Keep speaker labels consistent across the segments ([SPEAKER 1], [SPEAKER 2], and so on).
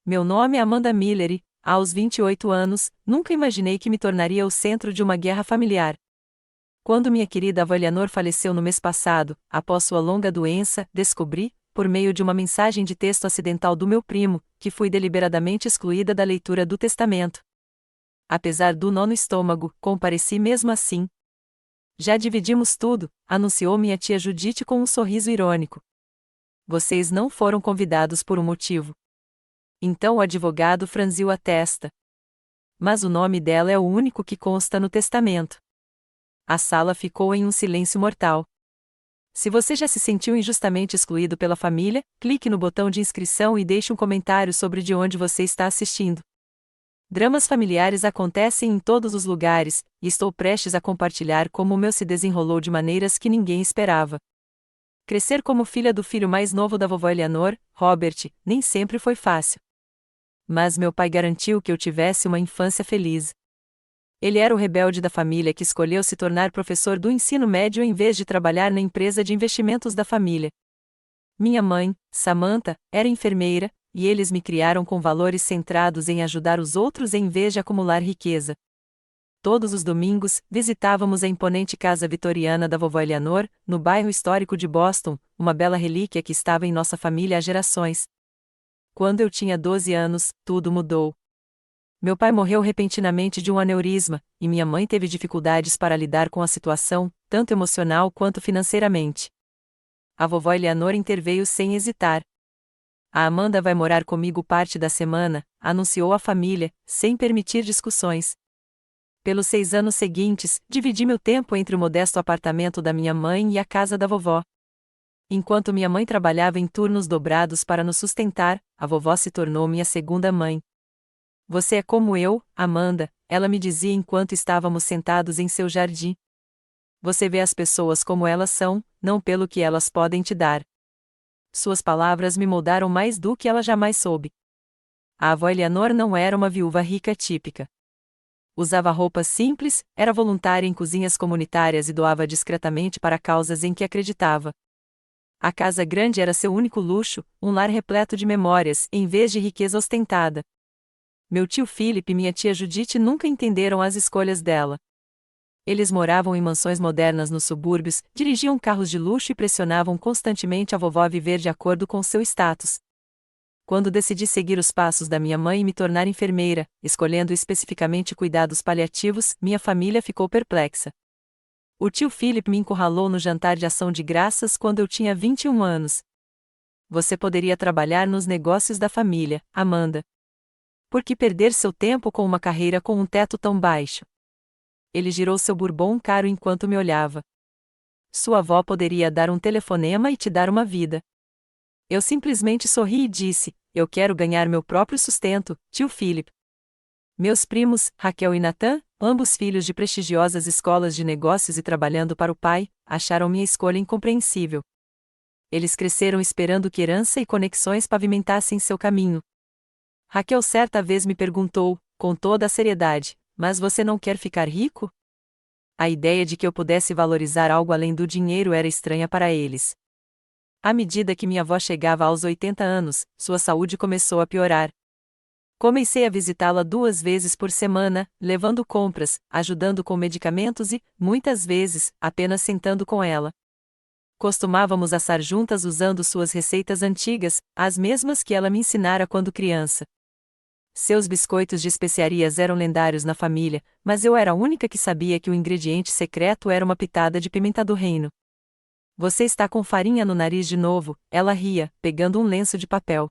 [SPEAKER 1] Meu nome é Amanda Miller e, aos 28 anos, nunca imaginei que me tornaria o centro de uma guerra familiar. Quando minha querida avó Eleanor faleceu no mês passado, após sua longa doença, descobri, por meio de uma mensagem de texto acidental do meu primo, que fui deliberadamente excluída da leitura do testamento. Apesar do nó no estômago, compareci mesmo assim. Já dividimos tudo, anunciou minha tia Judite com um sorriso irônico. Vocês não foram convidados por um motivo. Então o advogado franziu a testa. Mas o nome dela é o único que consta no testamento. A sala ficou em um silêncio mortal. Se você já se sentiu injustamente excluído pela família, clique no botão de inscrição e deixe um comentário sobre de onde você está assistindo. Dramas familiares acontecem em todos os lugares, e estou prestes a compartilhar como o meu se desenrolou de maneiras que ninguém esperava. Crescer como filha do filho mais novo da vovó Eleanor, Robert, nem sempre foi fácil. Mas meu pai garantiu que eu tivesse uma infância feliz. Ele era o rebelde da família que escolheu se tornar professor do ensino médio em vez de trabalhar na empresa de investimentos da família. Minha mãe, Samantha, era enfermeira, e eles me criaram com valores centrados em ajudar os outros em vez de acumular riqueza. Todos os domingos, visitávamos a imponente casa vitoriana da vovó Eleanor, no bairro histórico de Boston, uma bela relíquia que estava em nossa família há gerações. Quando eu tinha 12 anos, tudo mudou. Meu pai morreu repentinamente de um aneurisma, e minha mãe teve dificuldades para lidar com a situação, tanto emocional quanto financeiramente. A vovó Eleanor interveio sem hesitar. A Amanda vai morar comigo parte da semana, anunciou a família, sem permitir discussões. Pelos 6 anos seguintes, dividi meu tempo entre o modesto apartamento da minha mãe e a casa da vovó. Enquanto minha mãe trabalhava em turnos dobrados para nos sustentar, a vovó se tornou minha segunda mãe. Você é como eu, Amanda, ela me dizia enquanto estávamos sentados em seu jardim. Você vê as pessoas como elas são, não pelo que elas podem te dar. Suas palavras me moldaram mais do que ela jamais soube. A avó Eleanor não era uma viúva rica típica. Usava roupas simples, era voluntária em cozinhas comunitárias e doava discretamente para causas em que acreditava. A casa grande era seu único luxo, um lar repleto de memórias, em vez de riqueza ostentada. Meu tio Philip e minha tia Judite nunca entenderam as escolhas dela. Eles moravam em mansões modernas nos subúrbios, dirigiam carros de luxo e pressionavam constantemente a vovó a viver de acordo com seu status. Quando decidi seguir os passos da minha mãe e me tornar enfermeira, escolhendo especificamente cuidados paliativos, minha família ficou perplexa. O tio Philip me encurralou no jantar de ação de graças quando eu tinha 21 anos. Você poderia trabalhar nos negócios da família, Amanda. Por que perder seu tempo com uma carreira com um teto tão baixo? Ele girou seu bourbon caro enquanto me olhava. Sua avó poderia dar um telefonema e te dar uma vida. Eu simplesmente sorri e disse, eu quero ganhar meu próprio sustento, tio Philip. Meus primos, Raquel e Nathan, ambos filhos de prestigiosas escolas de negócios e trabalhando para o pai, acharam minha escolha incompreensível. Eles cresceram esperando que herança e conexões pavimentassem seu caminho. Raquel certa vez me perguntou, com toda a seriedade, mas você não quer ficar rico? A ideia de que eu pudesse valorizar algo além do dinheiro era estranha para eles. À medida que minha avó chegava aos 80 anos, sua saúde começou a piorar. Comecei a visitá-la 2 vezes por semana, levando compras, ajudando com medicamentos e, muitas vezes, apenas sentando com ela. Costumávamos assar juntas usando suas receitas antigas, as mesmas que ela me ensinara quando criança. Seus biscoitos de especiarias eram lendários na família, mas eu era a única que sabia que o ingrediente secreto era uma pitada de pimenta do reino. Você está com farinha no nariz de novo, ela ria, pegando um lenço de papel.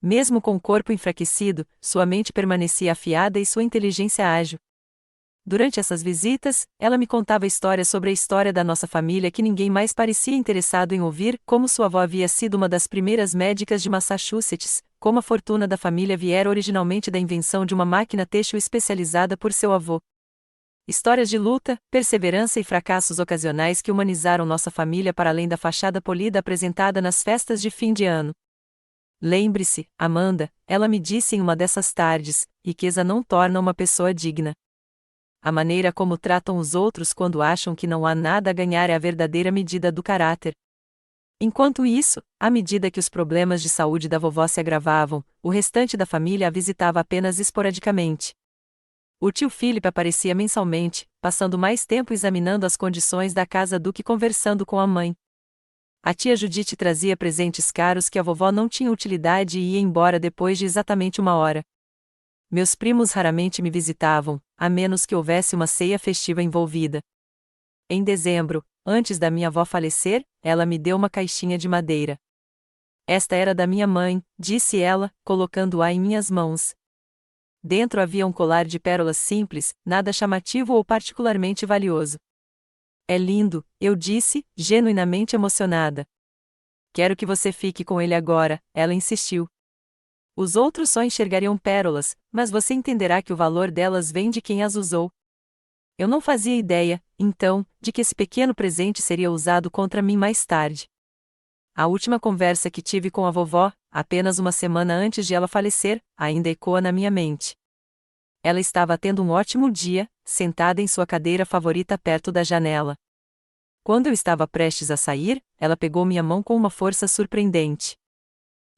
[SPEAKER 1] Mesmo com o corpo enfraquecido, sua mente permanecia afiada e sua inteligência ágil. Durante essas visitas, ela me contava histórias sobre a história da nossa família que ninguém mais parecia interessado em ouvir, como sua avó havia sido uma das primeiras médicas de Massachusetts, como a fortuna da família viera originalmente da invenção de uma máquina têxtil especializada por seu avô. Histórias de luta, perseverança e fracassos ocasionais que humanizaram nossa família para além da fachada polida apresentada nas festas de fim de ano. Lembre-se, Amanda, ela me disse em uma dessas tardes, riqueza não torna uma pessoa digna. A maneira como tratam os outros quando acham que não há nada a ganhar é a verdadeira medida do caráter. Enquanto isso, à medida que os problemas de saúde da vovó se agravavam, o restante da família a visitava apenas esporadicamente. O tio Philip aparecia mensalmente, passando mais tempo examinando as condições da casa do que conversando com a mãe. A tia Judite trazia presentes caros que a vovó não tinha utilidade e ia embora depois de exatamente 1 hora. Meus primos raramente me visitavam, a menos que houvesse uma ceia festiva envolvida. Em dezembro, antes da minha avó falecer, ela me deu uma caixinha de madeira. Esta era da minha mãe, disse ela, colocando-a em minhas mãos. Dentro havia um colar de pérolas simples, nada chamativo ou particularmente valioso. É lindo, eu disse, genuinamente emocionada. Quero que você fique com ele agora, ela insistiu. Os outros só enxergariam pérolas, mas você entenderá que o valor delas vem de quem as usou. Eu não fazia ideia, então, de que esse pequeno presente seria usado contra mim mais tarde. A última conversa que tive com a vovó, apenas 1 semana antes de ela falecer, ainda ecoa na minha mente. Ela estava tendo um ótimo dia, sentada em sua cadeira favorita perto da janela. Quando eu estava prestes a sair, ela pegou minha mão com uma força surpreendente.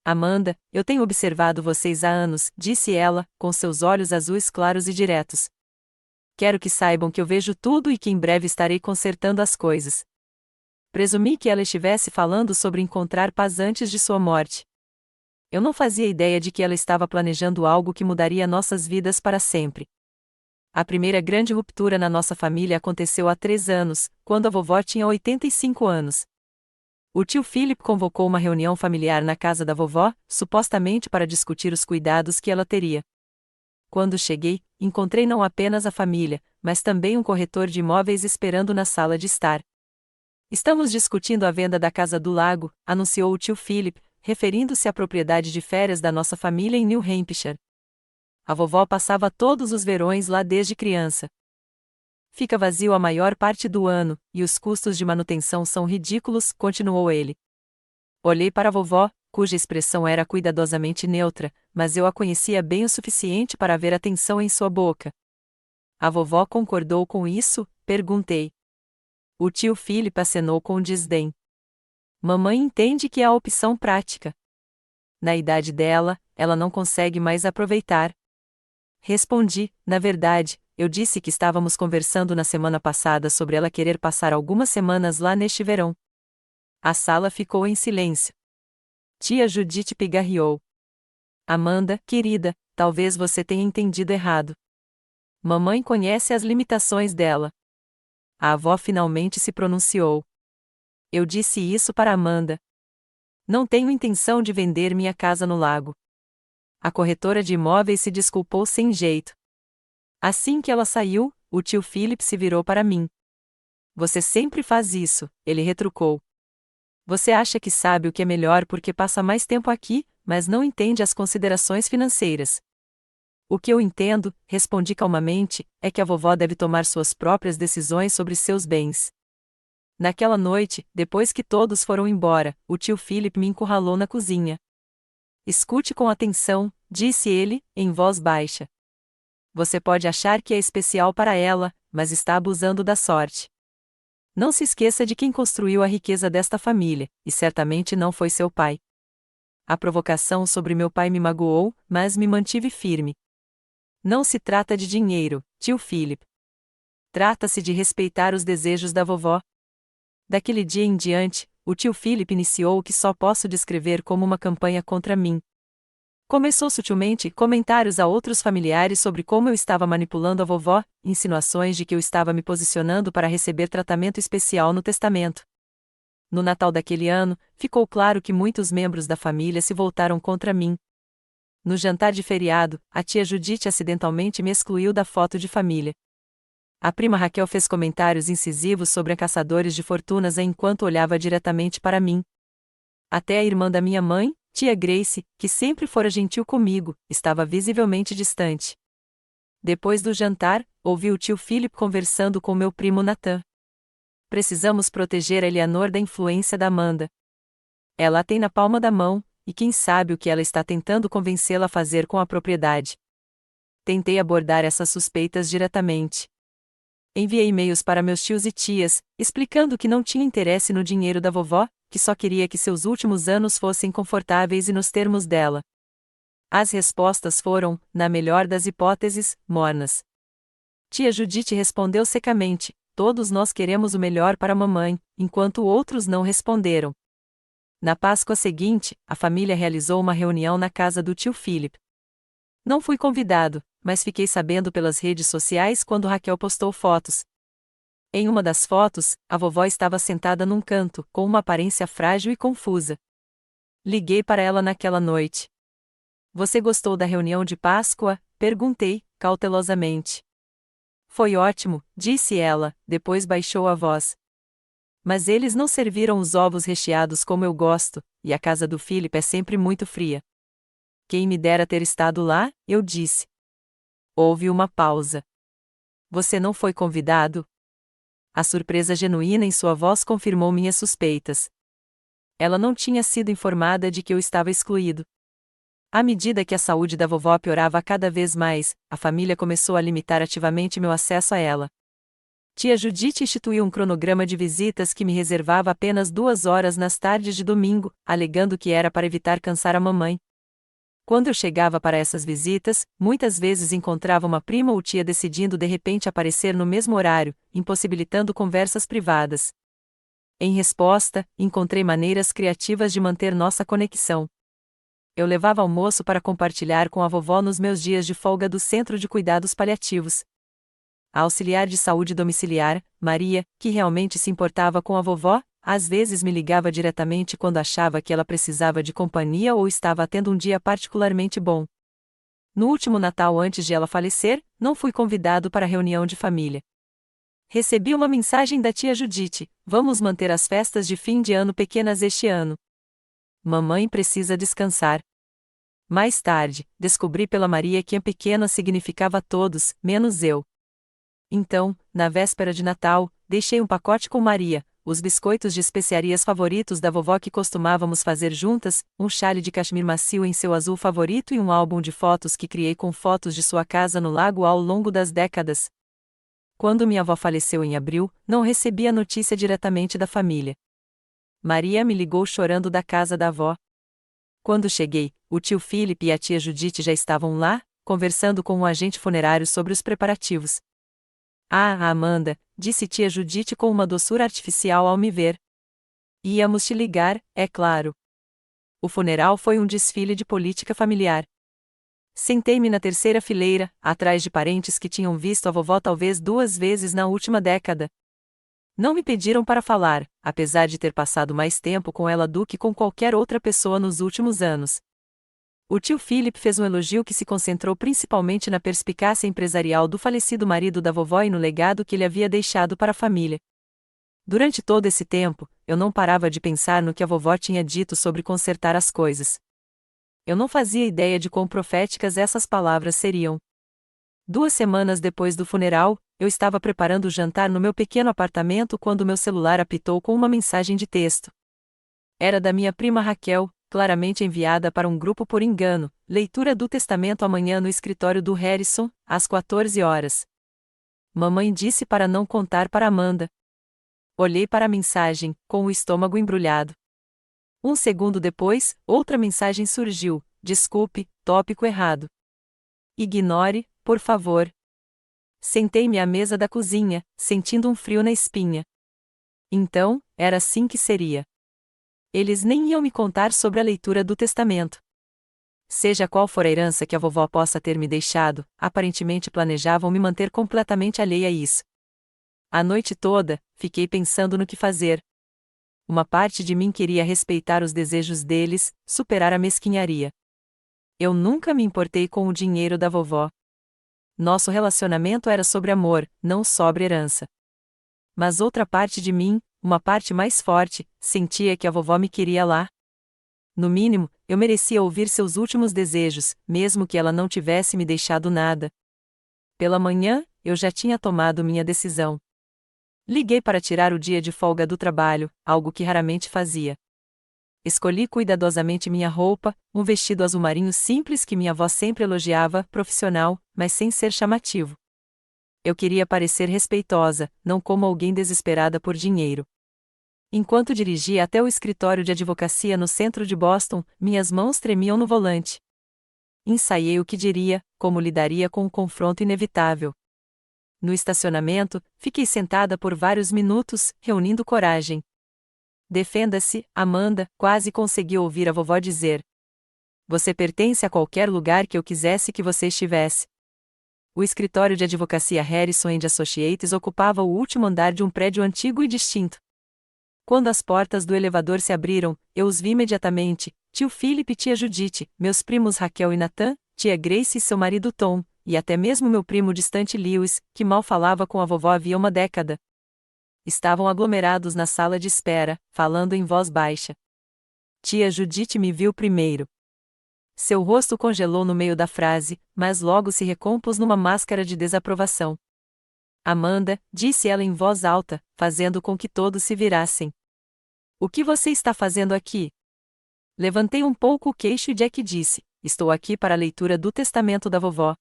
[SPEAKER 1] Amanda, eu tenho observado vocês há anos, disse ela, com seus olhos azuis claros e diretos. Quero que saibam que eu vejo tudo e que em breve estarei consertando as coisas. Presumi que ela estivesse falando sobre encontrar paz antes de sua morte. Eu não fazia ideia de que ela estava planejando algo que mudaria nossas vidas para sempre. A primeira grande ruptura na nossa família aconteceu há 3 anos, quando a vovó tinha 85 anos. O tio Philip convocou uma reunião familiar na casa da vovó, supostamente para discutir os cuidados que ela teria. Quando cheguei, encontrei não apenas a família, mas também um corretor de imóveis esperando na sala de estar. Estamos discutindo a venda da casa do lago, anunciou o tio Philip, referindo-se à propriedade de férias da nossa família em New Hampshire. A vovó passava todos os verões lá desde criança. Fica vazio a maior parte do ano, e os custos de manutenção são ridículos, continuou ele. Olhei para a vovó, cuja expressão era cuidadosamente neutra, mas eu a conhecia bem o suficiente para ver a tensão em sua boca. A vovó concordou com isso? Perguntei. O tio Philip acenou com desdém. Mamãe entende que é a opção prática. Na idade dela, ela não consegue mais aproveitar. Respondi, na verdade, eu disse que estávamos conversando na semana passada sobre ela querer passar algumas semanas lá neste verão. A sala ficou em silêncio. Tia Judite pigarreou. Amanda, querida, talvez você tenha entendido errado. Mamãe conhece as limitações dela. A avó finalmente se pronunciou. Eu disse isso para Amanda. Não tenho intenção de vender minha casa no lago. A corretora de imóveis se desculpou sem jeito. Assim que ela saiu, o tio Philip se virou para mim. Você sempre faz isso, ele retrucou. Você acha que sabe o que é melhor porque passa mais tempo aqui, mas não entende as considerações financeiras. O que eu entendo, respondi calmamente, é que a vovó deve tomar suas próprias decisões sobre seus bens. Naquela noite, depois que todos foram embora, o tio Philip me encurralou na cozinha. Escute com atenção, disse ele, em voz baixa. Você pode achar que é especial para ela, mas está abusando da sorte. Não se esqueça de quem construiu a riqueza desta família, e certamente não foi seu pai. A provocação sobre meu pai me magoou, mas me mantive firme. Não se trata de dinheiro, tio Philip. Trata-se de respeitar os desejos da vovó. Daquele dia em diante, o tio Philip iniciou o que só posso descrever como uma campanha contra mim. Começou sutilmente comentários a outros familiares sobre como eu estava manipulando a vovó, insinuações de que eu estava me posicionando para receber tratamento especial no testamento. No Natal daquele ano, ficou claro que muitos membros da família se voltaram contra mim. No jantar de feriado, a tia Judite acidentalmente me excluiu da foto de família. A prima Raquel fez comentários incisivos sobre a caçadores de fortunas enquanto olhava diretamente para mim. Até a irmã da minha mãe, tia Grace, que sempre fora gentil comigo, estava visivelmente distante. Depois do jantar, ouvi o tio Philip conversando com meu primo Nathan. Precisamos proteger a Eleanor da influência da Amanda. Ela a tem na palma da mão, e quem sabe o que ela está tentando convencê-la a fazer com a propriedade. Tentei abordar essas suspeitas diretamente. Enviei e-mails para meus tios e tias, explicando que não tinha interesse no dinheiro da vovó, que só queria que seus últimos anos fossem confortáveis e nos termos dela. As respostas foram, na melhor das hipóteses, mornas. Tia Judite respondeu secamente: todos nós queremos o melhor para a mamãe, enquanto outros não responderam. Na Páscoa seguinte, a família realizou uma reunião na casa do tio Philip. Não fui convidado, mas fiquei sabendo pelas redes sociais quando Raquel postou fotos. Em uma das fotos, a vovó estava sentada num canto, com uma aparência frágil e confusa. Liguei para ela naquela noite. Você gostou da reunião de Páscoa? Perguntei, cautelosamente. Foi ótimo, disse ela, depois baixou a voz. Mas eles não serviram os ovos recheados como eu gosto, e a casa do Philip é sempre muito fria. Quem me dera ter estado lá, eu disse. Houve uma pausa. Você não foi convidado? A surpresa genuína em sua voz confirmou minhas suspeitas. Ela não tinha sido informada de que eu estava excluído. À medida que a saúde da vovó piorava cada vez mais, a família começou a limitar ativamente meu acesso a ela. Tia Judite instituiu um cronograma de visitas que me reservava apenas 2 horas nas tardes de domingo, alegando que era para evitar cansar a mamãe. Quando eu chegava para essas visitas, muitas vezes encontrava uma prima ou tia decidindo de repente aparecer no mesmo horário, impossibilitando conversas privadas. Em resposta, encontrei maneiras criativas de manter nossa conexão. Eu levava almoço para compartilhar com a vovó nos meus dias de folga do Centro de Cuidados Paliativos. A auxiliar de saúde domiciliar, Maria, que realmente se importava com a vovó, às vezes me ligava diretamente quando achava que ela precisava de companhia ou estava tendo um dia particularmente bom. No último Natal antes de ela falecer, não fui convidado para a reunião de família. Recebi uma mensagem da tia Judite: vamos manter as festas de fim de ano pequenas este ano. Mamãe precisa descansar. Mais tarde, descobri pela Maria que a pequena significava todos, menos eu. Então, na véspera de Natal, deixei um pacote com Maria, os biscoitos de especiarias favoritos da vovó que costumávamos fazer juntas, um chale de cachemir macio em seu azul favorito e um álbum de fotos que criei com fotos de sua casa no lago ao longo das décadas. Quando minha avó faleceu em abril, não recebi a notícia diretamente da família. Maria me ligou chorando da casa da avó. Quando cheguei, o tio Philip e a tia Judite já estavam lá, conversando com um agente funerário sobre os preparativos. Ah, Amanda, disse tia Judite com uma doçura artificial ao me ver. Íamos te ligar, é claro. O funeral foi um desfile de política familiar. Sentei-me na terceira fileira, atrás de parentes que tinham visto a vovó talvez 2 vezes na última década. Não me pediram para falar, apesar de ter passado mais tempo com ela do que com qualquer outra pessoa nos últimos anos. O tio Philip fez um elogio que se concentrou principalmente na perspicácia empresarial do falecido marido da vovó e no legado que ele havia deixado para a família. Durante todo esse tempo, eu não parava de pensar no que a vovó tinha dito sobre consertar as coisas. Eu não fazia ideia de quão proféticas essas palavras seriam. 2 semanas depois do funeral, eu estava preparando o jantar no meu pequeno apartamento quando meu celular apitou com uma mensagem de texto. Era da minha prima Raquel, claramente enviada para um grupo por engano: leitura do testamento amanhã no escritório do Harrison, às 14 horas. Mamãe disse para não contar para Amanda. Olhei para a mensagem, com o estômago embrulhado. 1 segundo depois, outra mensagem surgiu: desculpe, tópico errado. Ignore, por favor. Sentei-me à mesa da cozinha, sentindo um frio na espinha. Então, era assim que seria. Eles nem iam me contar sobre a leitura do testamento. Seja qual for a herança que a vovó possa ter me deixado, aparentemente planejavam me manter completamente alheia a isso. A noite toda, fiquei pensando no que fazer. Uma parte de mim queria respeitar os desejos deles, superar a mesquinharia. Eu nunca me importei com o dinheiro da vovó. Nosso relacionamento era sobre amor, não sobre herança. Mas outra parte de mim, uma parte mais forte, sentia que a vovó me queria lá. No mínimo, eu merecia ouvir seus últimos desejos, mesmo que ela não tivesse me deixado nada. Pela manhã, eu já tinha tomado minha decisão. Liguei para tirar o dia de folga do trabalho, algo que raramente fazia. Escolhi cuidadosamente minha roupa, um vestido azul marinho simples que minha avó sempre elogiava, profissional, mas sem ser chamativo. Eu queria parecer respeitosa, não como alguém desesperada por dinheiro. Enquanto dirigia até o escritório de advocacia no centro de Boston, minhas mãos tremiam no volante. Ensaiei o que diria, como lidaria com o confronto inevitável. No estacionamento, fiquei sentada por vários minutos, reunindo coragem. Defenda-se, Amanda, quase consegui ouvir a vovó dizer. Você pertence a qualquer lugar que eu quisesse que você estivesse. O escritório de advocacia Harrison & Associates ocupava o último andar de um prédio antigo e distinto. Quando as portas do elevador se abriram, eu os vi imediatamente, tio Philip e tia Judith, meus primos Raquel e Nathan, tia Grace e seu marido Tom, e até mesmo meu primo distante Lewis, que mal falava com a vovó havia uma década. Estavam aglomerados na sala de espera, falando em voz baixa. Tia Judith me viu primeiro. Seu rosto congelou no meio da frase, mas logo se recompôs numa máscara de desaprovação. Amanda, disse ela em voz alta, fazendo com que todos se virassem. O que você está fazendo aqui? Levantei um pouco o queixo e Jack disse, estou aqui para a leitura do testamento da vovó.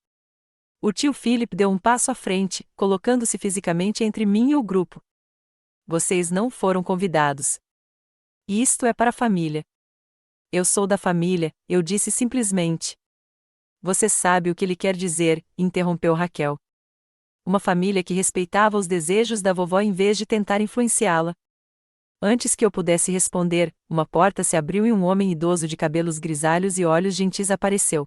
[SPEAKER 1] O tio Philip deu um passo à frente, colocando-se fisicamente entre mim e o grupo. Vocês não foram convidados. Isto é para a família. Eu sou da família, eu disse simplesmente. Você sabe o que ele quer dizer, interrompeu Raquel. Uma família que respeitava os desejos da vovó em vez de tentar influenciá-la. Antes que eu pudesse responder, uma porta se abriu e um homem idoso de cabelos grisalhos e olhos gentis apareceu.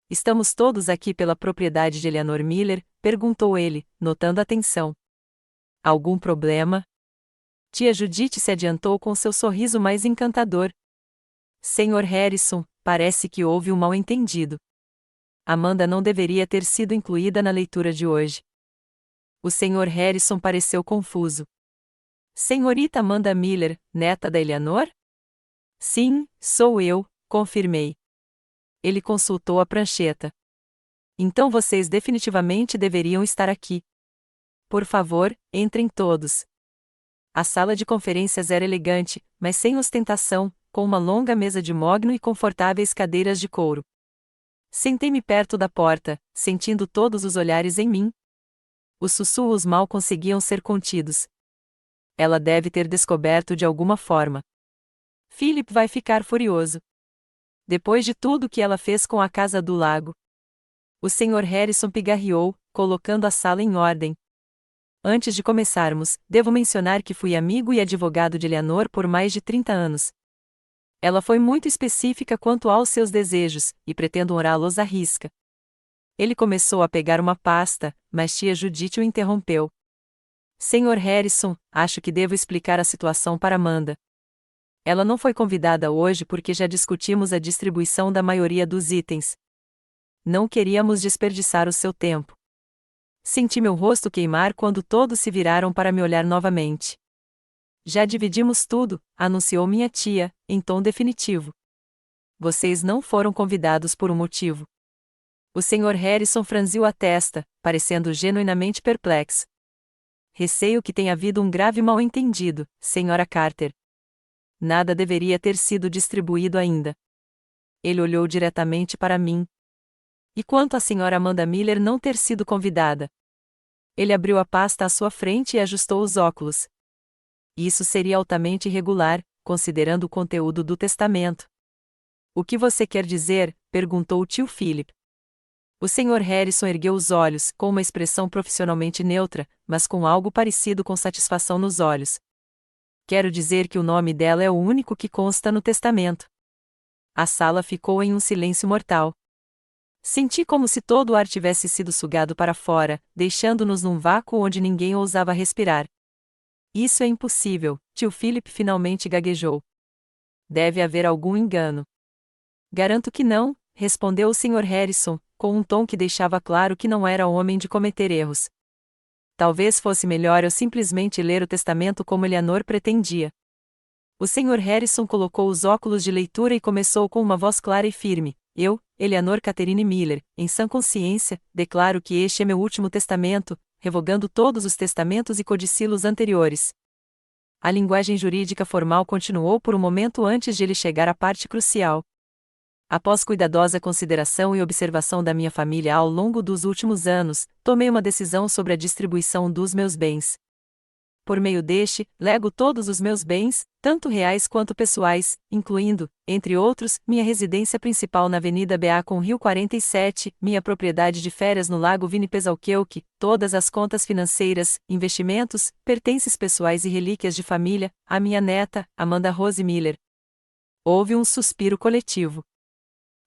[SPEAKER 1] Estamos todos aqui pela propriedade de Eleanor Miller? Perguntou ele, notando a tensão. Algum problema? Tia Judith se adiantou com seu sorriso mais encantador. Senhor Harrison, parece que houve um mal-entendido. Amanda não deveria ter sido incluída na leitura de hoje. O Sr. Harrison pareceu confuso. Senhorita Amanda Miller, neta da Eleanor? Sim, sou eu, confirmei. Ele consultou a prancheta. Então vocês definitivamente deveriam estar aqui. Por favor, entrem todos. A sala de conferências era elegante, mas sem ostentação, com uma longa mesa de mogno e confortáveis cadeiras de couro. Sentei-me perto da porta, sentindo todos os olhares em mim. Os sussurros mal conseguiam ser contidos. Ela deve ter descoberto de alguma forma. Philip vai ficar furioso. Depois de tudo que ela fez com a Casa do Lago. O Sr. Harrison pigarreou, colocando a sala em ordem. Antes de começarmos, devo mencionar que fui amigo e advogado de Eleanor por mais de 30 anos. Ela foi muito específica quanto aos seus desejos, e pretendo honrá-los à risca. Ele começou a pegar uma pasta, mas tia Judith o interrompeu. Senhor Harrison, acho que devo explicar a situação para Amanda. Ela não foi convidada hoje porque já discutimos a distribuição da maioria dos itens. Não queríamos desperdiçar o seu tempo. Senti meu rosto queimar quando todos se viraram para me olhar novamente. Já dividimos tudo, anunciou minha tia, em tom definitivo. Vocês não foram convidados por um motivo. O Sr. Harrison franziu a testa, parecendo genuinamente perplexo. Receio que tenha havido um grave mal-entendido, Sra. Carter. Nada deveria ter sido distribuído ainda. Ele olhou diretamente para mim. E quanto à Sra. Amanda Miller não ter sido convidada? Ele abriu a pasta à sua frente e ajustou os óculos. Isso seria altamente irregular, considerando o conteúdo do testamento. O que você quer dizer? Perguntou o tio Philip. O Sr. Harrison ergueu os olhos, com uma expressão profissionalmente neutra, mas com algo parecido com satisfação nos olhos. Quero dizer que o nome dela é o único que consta no testamento. A sala ficou em um silêncio mortal. Senti como se todo o ar tivesse sido sugado para fora, deixando-nos num vácuo onde ninguém ousava respirar. Isso é impossível, tio Philip finalmente gaguejou. Deve haver algum engano. Garanto que não, respondeu o Sr. Harrison, com um tom que deixava claro que não era homem de cometer erros. Talvez fosse melhor eu simplesmente ler o testamento como Eleanor pretendia. O Sr. Harrison colocou os óculos de leitura e começou com uma voz clara e firme. Eu, Eleanor Catherine Miller, em sã consciência, declaro que este é meu último testamento, revogando todos os testamentos e codicilos anteriores. A linguagem jurídica formal continuou por um momento antes de ele chegar à parte crucial. Após cuidadosa consideração e observação da minha família ao longo dos últimos anos, tomei uma decisão sobre a distribuição dos meus bens. por meio deste, lego todos os meus bens, tanto reais quanto pessoais, incluindo, entre outros, minha residência principal na Avenida BA com Rio 47, minha propriedade de férias no Lago Winnipesaukeuk, todas as contas financeiras, investimentos, pertences pessoais e relíquias de família, a minha neta, Amanda Rose Miller. Houve um suspiro coletivo.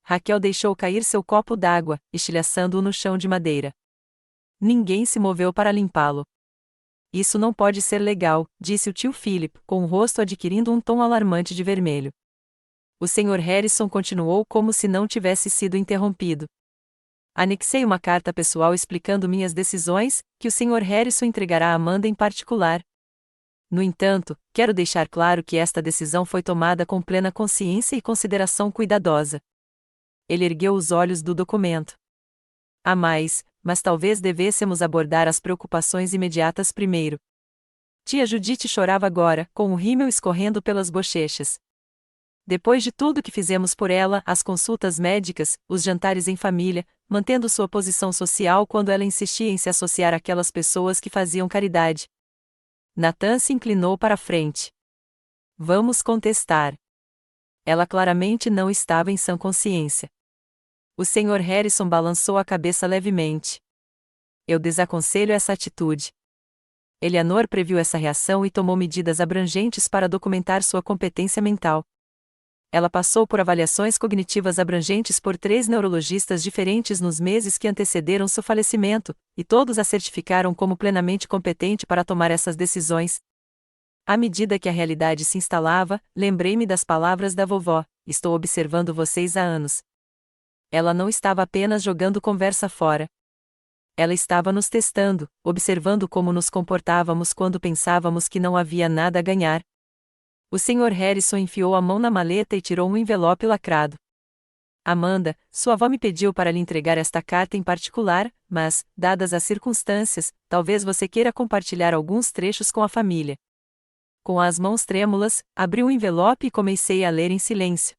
[SPEAKER 1] Raquel deixou cair seu copo d'água, estilhaçando-o no chão de madeira. Ninguém se moveu para limpá-lo. Isso não pode ser legal, disse o tio Philip, com o rosto adquirindo um tom alarmante de vermelho. O Sr. Harrison continuou como se não tivesse sido interrompido. Anexei uma carta pessoal explicando minhas decisões, que o Sr. Harrison entregará a Amanda em particular. No entanto, quero deixar claro que esta decisão foi tomada com plena consciência e consideração cuidadosa. Ele ergueu os olhos do documento. Há mais, mas talvez devêssemos abordar as preocupações imediatas primeiro. Tia Judite chorava agora, com o rímel escorrendo pelas bochechas. Depois de tudo que fizemos por ela, as consultas médicas, os jantares em família, mantendo sua posição social quando ela insistia em se associar àquelas pessoas que faziam caridade. Nathan se inclinou para a frente. Vamos contestar. Ela claramente não estava em sã consciência. O Sr. Harrison balançou a cabeça levemente. Eu desaconselho essa atitude. Eleanor previu essa reação e tomou medidas abrangentes para documentar sua competência mental. Ela passou por avaliações cognitivas abrangentes por 3 neurologistas diferentes nos meses que antecederam seu falecimento, e todos a certificaram como plenamente competente para tomar essas decisões. À medida que a realidade se instalava, lembrei-me das palavras da vovó: estou observando vocês há anos. Ela não estava apenas jogando conversa fora. Ela estava nos testando, observando como nos comportávamos quando pensávamos que não havia nada a ganhar. O Sr. Harrison enfiou a mão na maleta e tirou um envelope lacrado. Amanda, sua avó me pediu para lhe entregar esta carta em particular, mas, dadas as circunstâncias, talvez você queira compartilhar alguns trechos com a família. Com as mãos trêmulas, abri o envelope e comecei a ler em silêncio.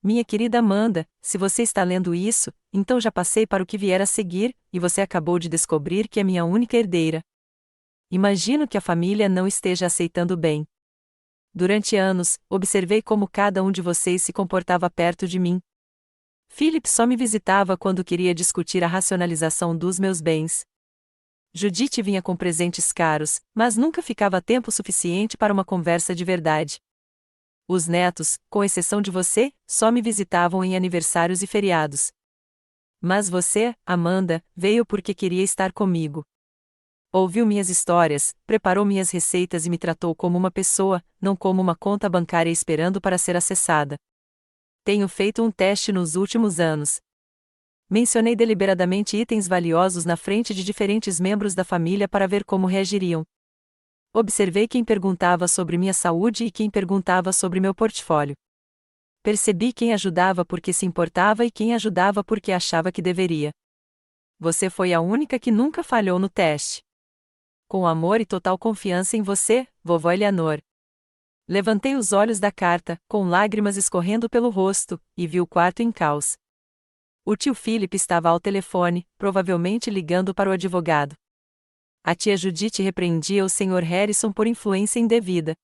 [SPEAKER 1] Minha querida Amanda, se você está lendo isso, então já passei para o que vier a seguir, e você acabou de descobrir que é minha única herdeira. Imagino que a família não esteja aceitando bem. Durante anos, observei como cada um de vocês se comportava perto de mim. Philip só me visitava quando queria discutir a racionalização dos meus bens. Judith vinha com presentes caros, mas nunca ficava tempo suficiente para uma conversa de verdade. Os netos, com exceção de você, só me visitavam em aniversários e feriados. Mas você, Amanda, veio porque queria estar comigo. Ouviu minhas histórias, preparou minhas receitas e me tratou como uma pessoa, não como uma conta bancária esperando para ser acessada. Tenho feito um teste nos últimos anos. Mencionei deliberadamente itens valiosos na frente de diferentes membros da família para ver como reagiriam. Observei quem perguntava sobre minha saúde e quem perguntava sobre meu portfólio. Percebi quem ajudava porque se importava e quem ajudava porque achava que deveria. Você foi a única que nunca falhou no teste. Com amor e total confiança em você, vovó Eleanor. Levantei os olhos da carta, com lágrimas escorrendo pelo rosto, e vi o quarto em caos. O tio Philip estava ao telefone, provavelmente ligando para o advogado. A tia Judith repreendia o Sr. Harrison por influência indevida.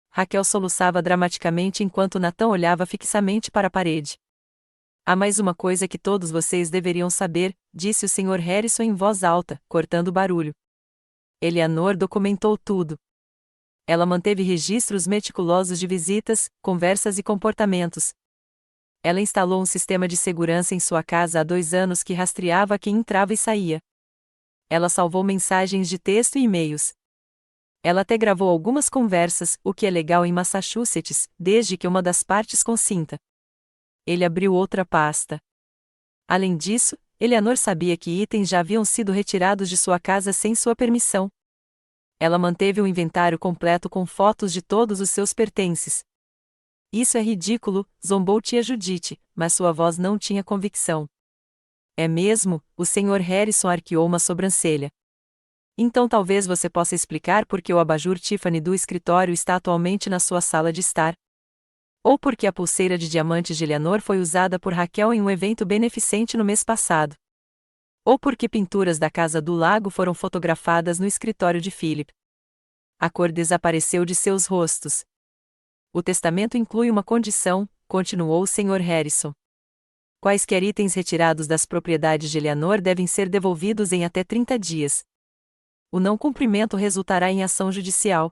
[SPEAKER 1] Raquel soluçava dramaticamente enquanto Nathan olhava fixamente para a parede. Há mais uma coisa que todos vocês deveriam saber, disse o Sr. Harrison em voz alta, cortando o barulho. Eleanor documentou tudo. Ela manteve registros meticulosos de visitas, conversas e comportamentos. Ela instalou um sistema de segurança em sua casa há 2 anos que rastreava quem entrava e saía. Ela salvou mensagens de texto e e-mails. Ela até gravou algumas conversas, o que é legal em Massachusetts, desde que uma das partes consinta. Ele abriu outra pasta. Além disso, Eleanor sabia que itens já haviam sido retirados de sua casa sem sua permissão. Ela manteve um inventário completo com fotos de todos os seus pertences. Isso é ridículo, zombou tia Judith, mas sua voz não tinha convicção. É mesmo? O Sr. Harrison arqueou uma sobrancelha. Então talvez você possa explicar por que o abajur Tiffany do escritório está atualmente na sua sala de estar. Ou por que a pulseira de diamantes de Eleanor foi usada por Raquel em um evento beneficente no mês passado. Ou por que pinturas da Casa do Lago foram fotografadas no escritório de Philip. A cor desapareceu de seus rostos. O testamento inclui uma condição, continuou o Sr. Harrison. Quaisquer itens retirados das propriedades de Eleanor devem ser devolvidos em até 30 dias. O não cumprimento resultará em ação judicial.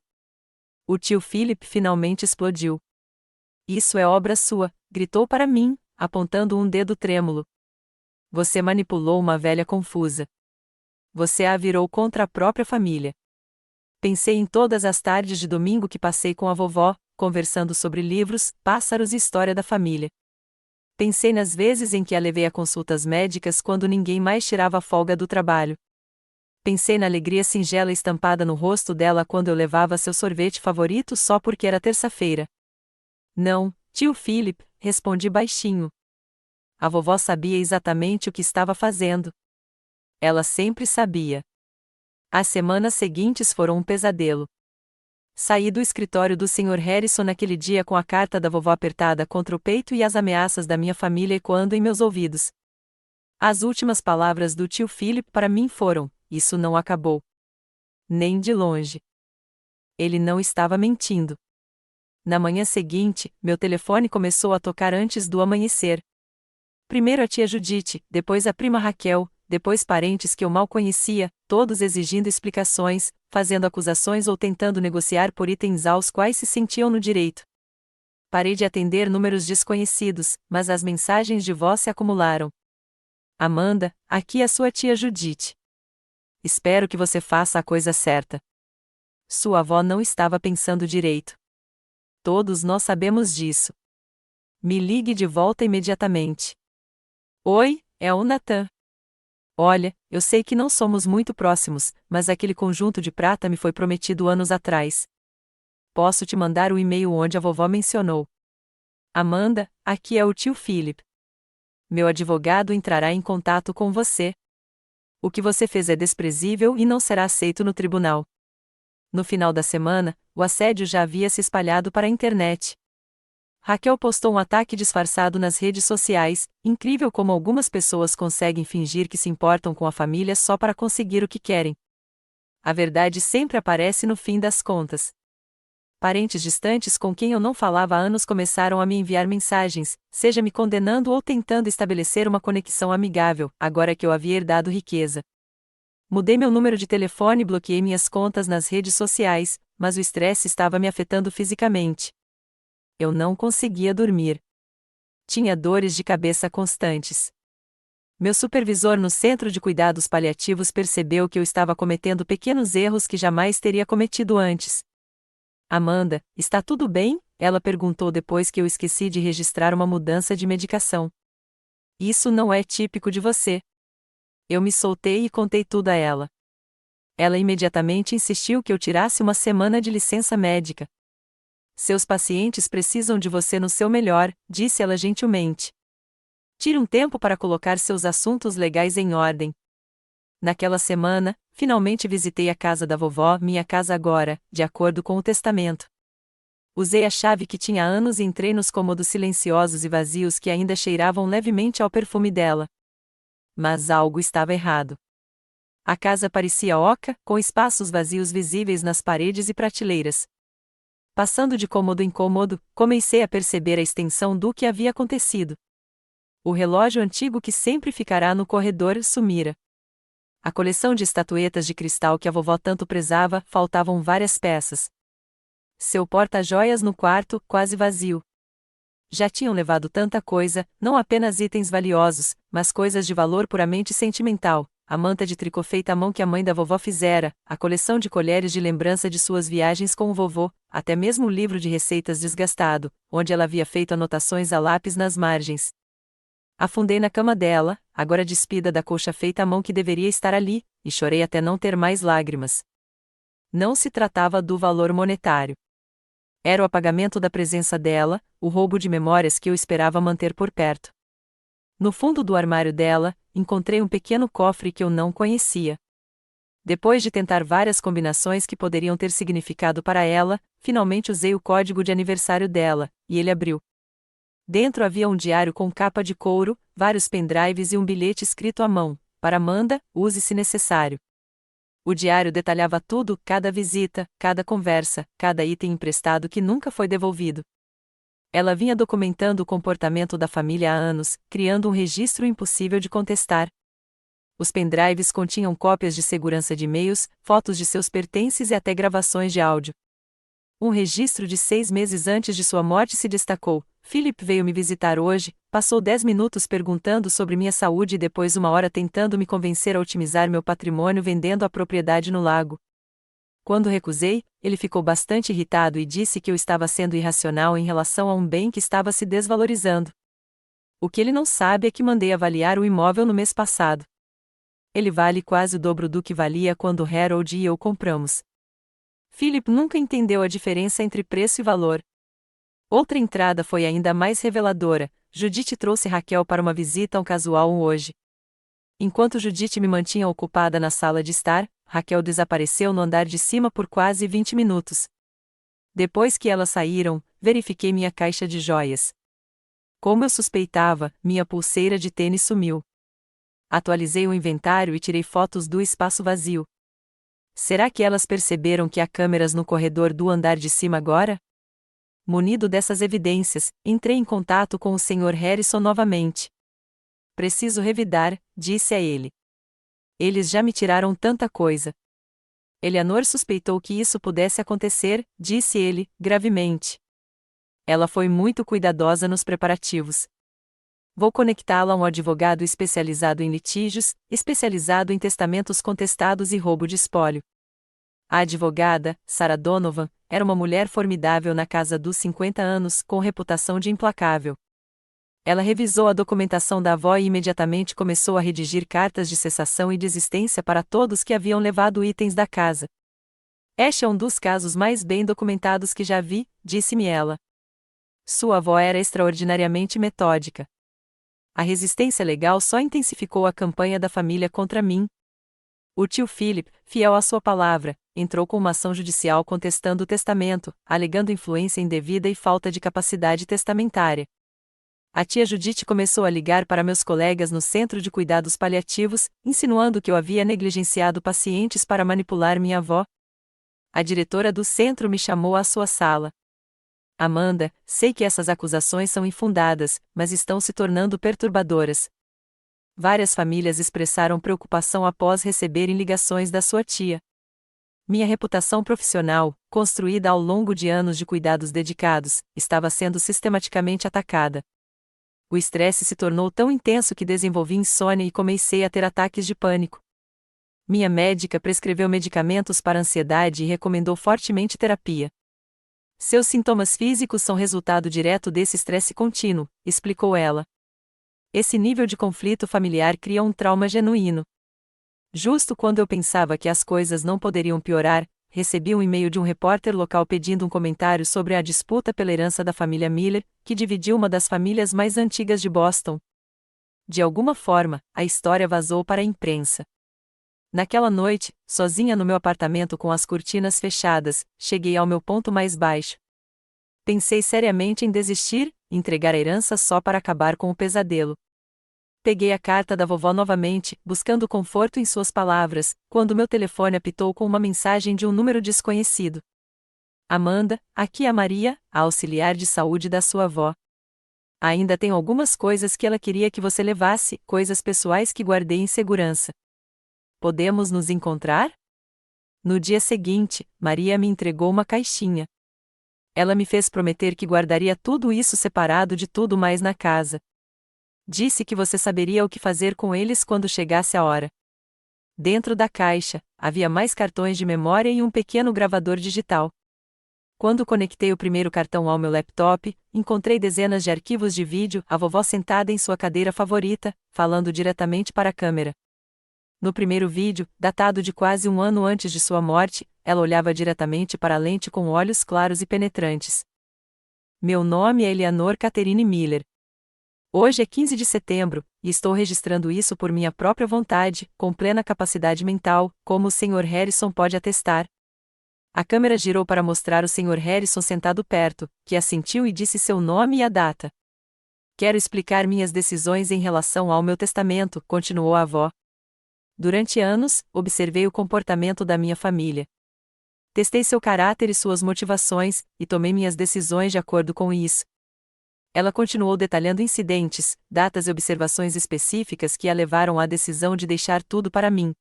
[SPEAKER 1] O tio Philip finalmente explodiu. Isso é obra sua, gritou para mim, apontando um dedo trêmulo. Você manipulou uma velha confusa. Você a virou contra a própria família. Pensei em todas as tardes de domingo que passei com a vovó, conversando sobre livros, pássaros e história da família. Pensei nas vezes em que a levei a consultas médicas quando ninguém mais tirava folga do trabalho. Pensei na alegria singela estampada no rosto dela quando eu levava seu sorvete favorito só porque era terça-feira. Não, tio Philip, respondi baixinho. A vovó sabia exatamente o que estava fazendo. Ela sempre sabia. As semanas seguintes foram um pesadelo. Saí do escritório do Sr. Harrison naquele dia com a carta da vovó apertada contra o peito e as ameaças da minha família ecoando em meus ouvidos. As últimas palavras do tio Philip para mim foram: isso não acabou. Nem de longe. Ele não estava mentindo. Na manhã seguinte, meu telefone começou a tocar antes do amanhecer. Primeiro a tia Judite, depois a prima Raquel, depois parentes que eu mal conhecia, todos exigindo explicações, fazendo acusações ou tentando negociar por itens aos quais se sentiam no direito. Parei de atender números desconhecidos, mas as mensagens de voz se acumularam. Amanda, aqui é a sua tia Judite. Espero que você faça a coisa certa. Sua avó não estava pensando direito. Todos nós sabemos disso. Me ligue de volta imediatamente. Oi, é o Nathan. Olha, eu sei que não somos muito próximos, mas aquele conjunto de prata me foi prometido anos atrás. Posso te mandar o e-mail onde a vovó mencionou. Amanda, aqui é o tio Philip. Meu advogado entrará em contato com você. O que você fez é desprezível e não será aceito no tribunal. No final da semana, o assédio já havia se espalhado para a internet. Raquel postou um ataque disfarçado nas redes sociais. Incrível como algumas pessoas conseguem fingir que se importam com a família só para conseguir o que querem. A verdade sempre aparece no fim das contas. Parentes distantes com quem eu não falava há anos começaram a me enviar mensagens, seja me condenando ou tentando estabelecer uma conexão amigável, agora que eu havia herdado riqueza. Mudei meu número de telefone e bloqueei minhas contas nas redes sociais, mas o estresse estava me afetando fisicamente. Eu não conseguia dormir. Tinha dores de cabeça constantes. Meu supervisor no Centro de Cuidados Paliativos percebeu que eu estava cometendo pequenos erros que jamais teria cometido antes. Amanda, está tudo bem? Ela perguntou depois que eu esqueci de registrar uma mudança de medicação. Isso não é típico de você. Eu me soltei e contei tudo a ela. Ela imediatamente insistiu que eu tirasse uma semana de licença médica. Seus pacientes precisam de você no seu melhor, disse ela gentilmente. Tire um tempo para colocar seus assuntos legais em ordem. Naquela semana, finalmente visitei a casa da vovó, minha casa agora, de acordo com o testamento. Usei a chave que tinha há anos e entrei nos cômodos silenciosos e vazios que ainda cheiravam levemente ao perfume dela. Mas algo estava errado. A casa parecia oca, com espaços vazios visíveis nas paredes e prateleiras. Passando de cômodo em cômodo, comecei a perceber a extensão do que havia acontecido. O relógio antigo que sempre ficará no corredor sumira. A coleção de estatuetas de cristal que a vovó tanto prezava, faltavam várias peças. Seu porta-joias no quarto, quase vazio. Já tinham levado tanta coisa, não apenas itens valiosos, mas coisas de valor puramente sentimental. A manta de tricô feita à mão que a mãe da vovó fizera, a coleção de colheres de lembrança de suas viagens com o vovô, até mesmo o livro de receitas desgastado, onde ela havia feito anotações a lápis nas margens. Afundei na cama dela, agora despida da colcha feita à mão que deveria estar ali, e chorei até não ter mais lágrimas. Não se tratava do valor monetário. Era o apagamento da presença dela, o roubo de memórias que eu esperava manter por perto. No fundo do armário dela, encontrei um pequeno cofre que eu não conhecia. Depois de tentar várias combinações que poderiam ter significado para ela, finalmente usei o código de aniversário dela, e ele abriu. Dentro havia um diário com capa de couro, vários pendrives e um bilhete escrito à mão: para Amanda, use se necessário. O diário detalhava tudo, cada visita, cada conversa, cada item emprestado que nunca foi devolvido. Ela vinha documentando o comportamento da família há anos, criando um registro impossível de contestar. Os pendrives continham cópias de segurança de e-mails, fotos de seus pertences e até gravações de áudio. Um registro de 6 meses antes de sua morte se destacou. Philip veio me visitar hoje, passou 10 minutos perguntando sobre minha saúde e depois 1 hora tentando me convencer a otimizar meu patrimônio vendendo a propriedade no lago. Quando recusei, ele ficou bastante irritado e disse que eu estava sendo irracional em relação a um bem que estava se desvalorizando. O que ele não sabe é que mandei avaliar o imóvel no mês passado. Ele vale quase o dobro do que valia quando Harold e eu compramos. Philip nunca entendeu a diferença entre preço e valor. Outra entrada foi ainda mais reveladora. Judith trouxe Raquel para uma visita casual hoje. Enquanto Judith me mantinha ocupada na sala de estar, Raquel desapareceu no andar de cima por quase 20 minutos. Depois que elas saíram, verifiquei minha caixa de joias. Como eu suspeitava, minha pulseira de tênis sumiu. Atualizei o inventário e tirei fotos do espaço vazio. Será que elas perceberam que há câmeras no corredor do andar de cima agora? Munido dessas evidências, entrei em contato com o Sr. Harrison novamente. Preciso revidar, disse a ele. Eles já me tiraram tanta coisa. Eleanor suspeitou que isso pudesse acontecer, disse ele, gravemente. Ela foi muito cuidadosa nos preparativos. Vou conectá-la a um advogado especializado em litígios, especializado em testamentos contestados e roubo de espólio. A advogada, Sarah Donovan, era uma mulher formidável na casa dos 50 anos, com reputação de implacável. Ela revisou a documentação da avó e imediatamente começou a redigir cartas de cessação e desistência para todos que haviam levado itens da casa. Este é um dos casos mais bem documentados que já vi, disse-me ela. Sua avó era extraordinariamente metódica. A resistência legal só intensificou a campanha da família contra mim. O tio Philip, fiel à sua palavra, entrou com uma ação judicial contestando o testamento, alegando influência indevida e falta de capacidade testamentária. A tia Judith começou a ligar para meus colegas no Centro de Cuidados Paliativos, insinuando que eu havia negligenciado pacientes para manipular minha avó. A diretora do centro me chamou à sua sala. Amanda, sei que essas acusações são infundadas, mas estão se tornando perturbadoras. Várias famílias expressaram preocupação após receberem ligações da sua tia. Minha reputação profissional, construída ao longo de anos de cuidados dedicados, estava sendo sistematicamente atacada. O estresse se tornou tão intenso que desenvolvi insônia e comecei a ter ataques de pânico. Minha médica prescreveu medicamentos para ansiedade e recomendou fortemente terapia. Seus sintomas físicos são resultado direto desse estresse contínuo, explicou ela. Esse nível de conflito familiar cria um trauma genuíno. Justo quando eu pensava que as coisas não poderiam piorar, recebi um e-mail de um repórter local pedindo um comentário sobre a disputa pela herança da família Miller, que dividiu uma das famílias mais antigas de Boston. De alguma forma, a história vazou para a imprensa. Naquela noite, sozinha no meu apartamento com as cortinas fechadas, cheguei ao meu ponto mais baixo. Pensei seriamente em desistir, entregar a herança só para acabar com o pesadelo. Peguei a carta da vovó novamente, buscando conforto em suas palavras, quando meu telefone apitou com uma mensagem de um número desconhecido. Amanda, aqui é a Maria, a auxiliar de saúde da sua avó. Ainda tenho algumas coisas que ela queria que você levasse, coisas pessoais que guardei em segurança. Podemos nos encontrar? No dia seguinte, Maria me entregou uma caixinha. Ela me fez prometer que guardaria tudo isso separado de tudo mais na casa. Disse que você saberia o que fazer com eles quando chegasse a hora. Dentro da caixa, havia mais cartões de memória e um pequeno gravador digital. Quando conectei o primeiro cartão ao meu laptop, encontrei dezenas de arquivos de vídeo, a vovó sentada em sua cadeira favorita, falando diretamente para a câmera. No primeiro vídeo, datado de quase 1 ano antes de sua morte, ela olhava diretamente para a lente com olhos claros e penetrantes. Meu nome é Eleanor Catherine Miller. Hoje é 15 de setembro, e estou registrando isso por minha própria vontade, com plena capacidade mental, como o Sr. Harrison pode atestar. A câmera girou para mostrar o Sr. Harrison sentado perto, que assentiu e disse seu nome e a data. Quero explicar minhas decisões em relação ao meu testamento, continuou a avó. Durante anos, observei o comportamento da minha família. Testei seu caráter e suas motivações, e tomei minhas decisões de acordo com isso. Ela continuou detalhando incidentes, datas e observações específicas que a levaram à decisão de deixar tudo para mim.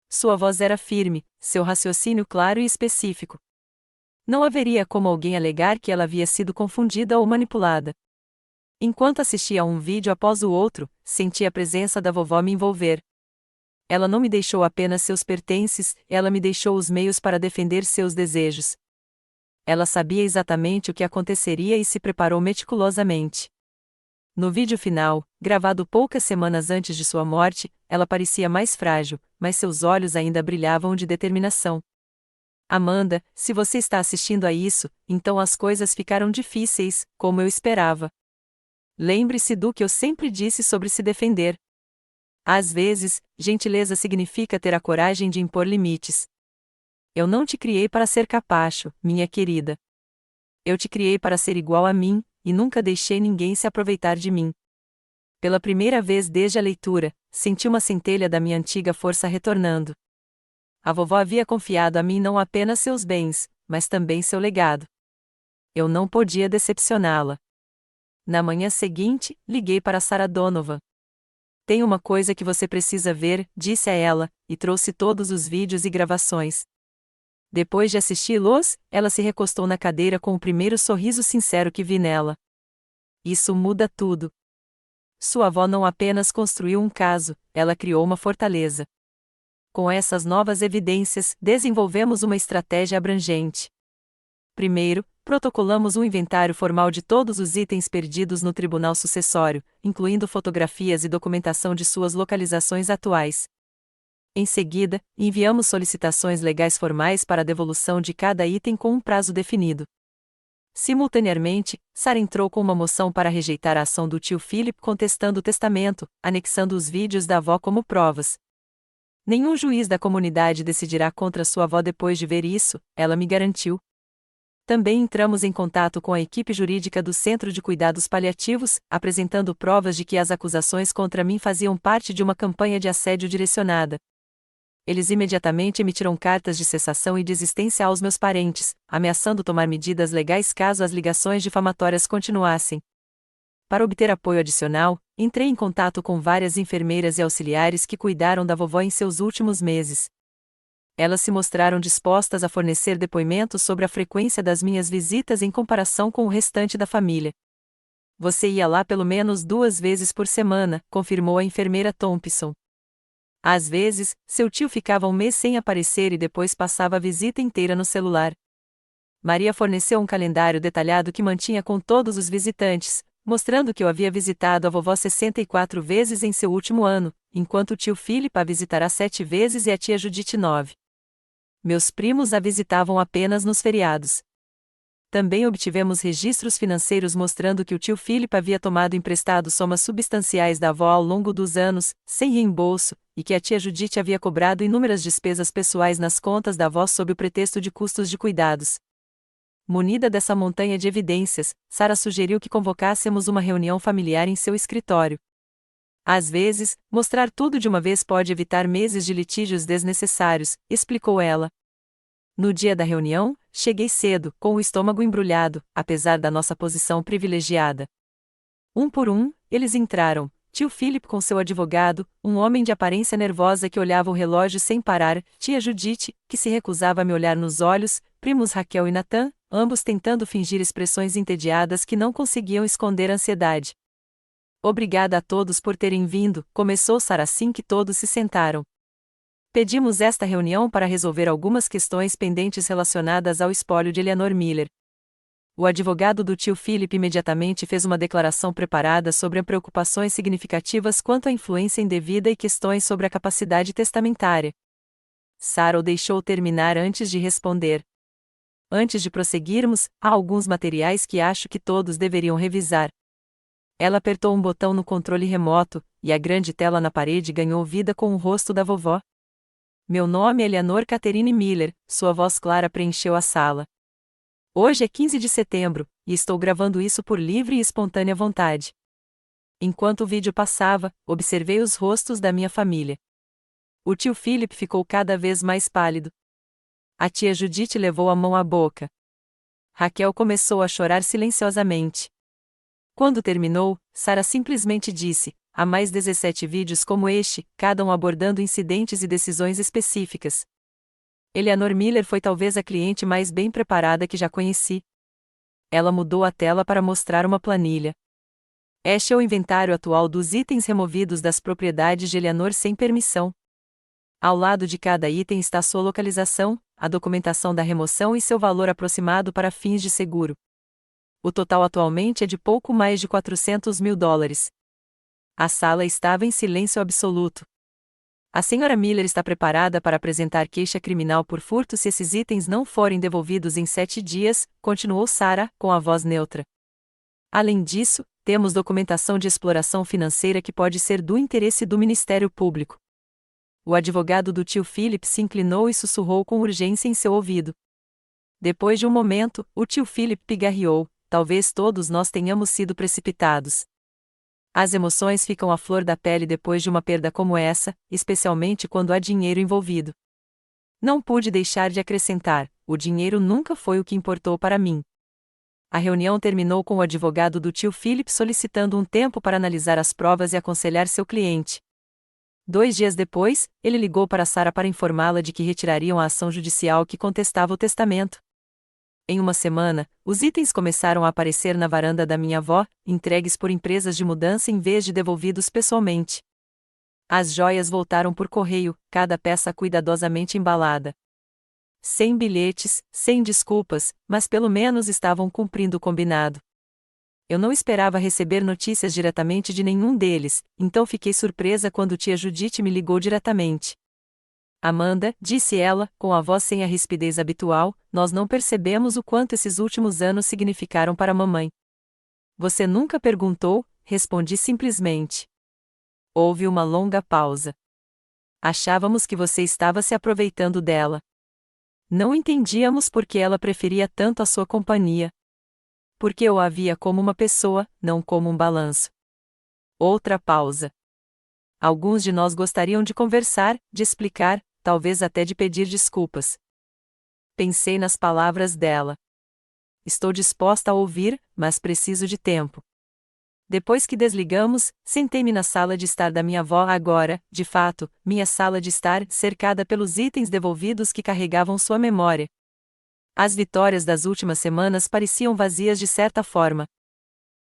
[SPEAKER 1] Sua voz era firme, seu raciocínio claro e específico. Não haveria como alguém alegar que ela havia sido confundida ou manipulada. Enquanto assistia a um vídeo após o outro, senti a presença da vovó me envolver. Ela não me deixou apenas seus pertences, ela me deixou os meios para defender seus desejos. Ela sabia exatamente o que aconteceria e se preparou meticulosamente. No vídeo final, gravado poucas semanas antes de sua morte, ela parecia mais frágil, mas seus olhos ainda brilhavam de determinação. Amanda, se você está assistindo a isso, então as coisas ficaram difíceis, como eu esperava. Lembre-se do que eu sempre disse sobre se defender. Às vezes, gentileza significa ter a coragem de impor limites. Eu não te criei para ser capacho, minha querida. Eu te criei para ser igual a mim, e nunca deixei ninguém se aproveitar de mim. Pela primeira vez desde a leitura, senti uma centelha da minha antiga força retornando. A vovó havia confiado a mim não apenas seus bens, mas também seu legado. Eu não podia decepcioná-la. Na manhã seguinte, liguei para Sarah Donovan. Tem uma coisa que você precisa ver, disse a ela, e trouxe todos os vídeos e gravações. Depois de assisti-los, ela se recostou na cadeira com o primeiro sorriso sincero que vi nela. Isso muda tudo. Sua avó não apenas construiu um caso, ela criou uma fortaleza. Com essas novas evidências, desenvolvemos uma estratégia abrangente. Primeiro, protocolamos um inventário formal de todos os itens perdidos no tribunal sucessório, incluindo fotografias e documentação de suas localizações atuais. Em seguida, enviamos solicitações legais formais para a devolução de cada item com um prazo definido. Simultaneamente, Sarah entrou com uma moção para rejeitar a ação do tio Philip contestando o testamento, anexando os vídeos da avó como provas. Nenhum juiz da comunidade decidirá contra sua avó depois de ver isso, ela me garantiu. Também entramos em contato com a equipe jurídica do Centro de Cuidados Paliativos, apresentando provas de que as acusações contra mim faziam parte de uma campanha de assédio direcionada. Eles imediatamente emitiram cartas de cessação e desistência aos meus parentes, ameaçando tomar medidas legais caso as ligações difamatórias continuassem. Para obter apoio adicional, entrei em contato com várias enfermeiras e auxiliares que cuidaram da vovó em seus últimos meses. Elas se mostraram dispostas a fornecer depoimentos sobre a frequência das minhas visitas em comparação com o restante da família. Você ia lá pelo menos 2 vezes por semana, confirmou a enfermeira Thompson. Às vezes, seu tio ficava um mês sem aparecer e depois passava a visita inteira no celular. Maria forneceu um calendário detalhado que mantinha com todos os visitantes, mostrando que eu havia visitado a vovó 64 vezes em seu último ano, enquanto o tio Philip a visitará 7 vezes e a tia Judith 9. Meus primos a visitavam apenas nos feriados. Também obtivemos registros financeiros mostrando que o tio Philip havia tomado emprestado somas substanciais da avó ao longo dos anos, sem reembolso, e que a tia Judith havia cobrado inúmeras despesas pessoais nas contas da avó sob o pretexto de custos de cuidados. Munida dessa montanha de evidências, Sarah sugeriu que convocássemos uma reunião familiar em seu escritório. Às vezes, mostrar tudo de uma vez pode evitar meses de litígios desnecessários, explicou ela. No dia da reunião, cheguei cedo, com o estômago embrulhado, apesar da nossa posição privilegiada. Um por um, eles entraram, tio Philip com seu advogado, um homem de aparência nervosa que olhava o relógio sem parar, tia Judith, que se recusava a me olhar nos olhos, primos Raquel e Nathan, ambos tentando fingir expressões entediadas que não conseguiam esconder a ansiedade. Obrigada a todos por terem vindo, começou Sarah assim que todos se sentaram. Pedimos esta reunião para resolver algumas questões pendentes relacionadas ao espólio de Eleanor Miller. O advogado do tio Philip imediatamente fez uma declaração preparada sobre preocupações significativas quanto à influência indevida e questões sobre a capacidade testamentária. Sarah o deixou terminar antes de responder. Antes de prosseguirmos, há alguns materiais que acho que todos deveriam revisar. Ela apertou um botão no controle remoto, e a grande tela na parede ganhou vida com o rosto da vovó. Meu nome é Eleanor Catherine Miller, sua voz clara preencheu a sala. Hoje é 15 de setembro, e estou gravando isso por livre e espontânea vontade. Enquanto o vídeo passava, observei os rostos da minha família. O tio Philip ficou cada vez mais pálido. A tia Judith levou a mão à boca. Raquel começou a chorar silenciosamente. Quando terminou, Sarah simplesmente disse: há mais 17 vídeos como este, cada um abordando incidentes e decisões específicas. Eleanor Miller foi talvez a cliente mais bem preparada que já conheci. Ela mudou a tela para mostrar uma planilha. Este é o inventário atual dos itens removidos das propriedades de Eleanor sem permissão. Ao lado de cada item está sua localização, a documentação da remoção e seu valor aproximado para fins de seguro. O total atualmente é de pouco mais de $400 mil. A sala estava em silêncio absoluto. A senhora Miller está preparada para apresentar queixa criminal por furto se esses itens não forem devolvidos em 7 dias, continuou Sarah, com a voz neutra. Além disso, temos documentação de exploração financeira que pode ser do interesse do Ministério Público. O advogado do tio Philip se inclinou e sussurrou com urgência em seu ouvido. Depois de um momento, o tio Philip pigarreou: talvez todos nós tenhamos sido precipitados. As emoções ficam à flor da pele depois de uma perda como essa, especialmente quando há dinheiro envolvido. Não pude deixar de acrescentar: o dinheiro nunca foi o que importou para mim. A reunião terminou com o advogado do tio Philip solicitando um tempo para analisar as provas e aconselhar seu cliente. 2 dias depois, ele ligou para Sarah para informá-la de que retirariam a ação judicial que contestava o testamento. Em uma semana, os itens começaram a aparecer na varanda da minha avó, entregues por empresas de mudança em vez de devolvidos pessoalmente. As joias voltaram por correio, cada peça cuidadosamente embalada. Sem bilhetes, sem desculpas, mas pelo menos estavam cumprindo o combinado. Eu não esperava receber notícias diretamente de nenhum deles, então fiquei surpresa quando tia Judith me ligou diretamente. Amanda, disse ela, com a voz sem a rispidez habitual, nós não percebemos o quanto esses últimos anos significaram para a mamãe. Você nunca perguntou, respondi simplesmente. Houve uma longa pausa. Achávamos que você estava se aproveitando dela. Não entendíamos por que ela preferia tanto a sua companhia. Porque eu a via como uma pessoa, não como um balanço. Outra pausa. Alguns de nós gostariam de conversar, de explicar, talvez até de pedir desculpas. Pensei nas palavras dela. Estou disposta a ouvir, mas preciso de tempo. Depois que desligamos, sentei-me na sala de estar da minha avó agora, de fato, minha sala de estar, cercada pelos itens devolvidos que carregavam sua memória. As vitórias das últimas semanas pareciam vazias de certa forma.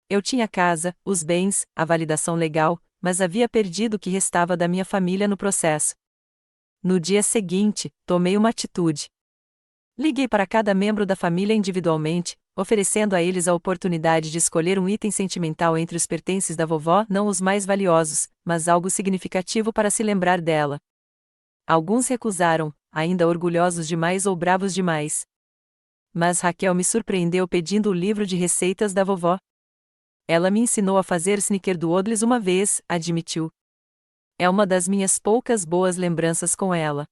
[SPEAKER 1] Eu tinha casa, os bens, a validação legal, mas havia perdido o que restava da minha família no processo. No dia seguinte, tomei uma atitude. Liguei para cada membro da família individualmente, oferecendo a eles a oportunidade de escolher um item sentimental entre os pertences da vovó, não os mais valiosos, mas algo significativo para se lembrar dela. Alguns recusaram, ainda orgulhosos demais ou bravos demais. Mas Raquel me surpreendeu pedindo o livro de receitas da vovó. Ela me ensinou a fazer snickerdoodles uma vez, admitiu. É uma das minhas poucas boas lembranças com ela.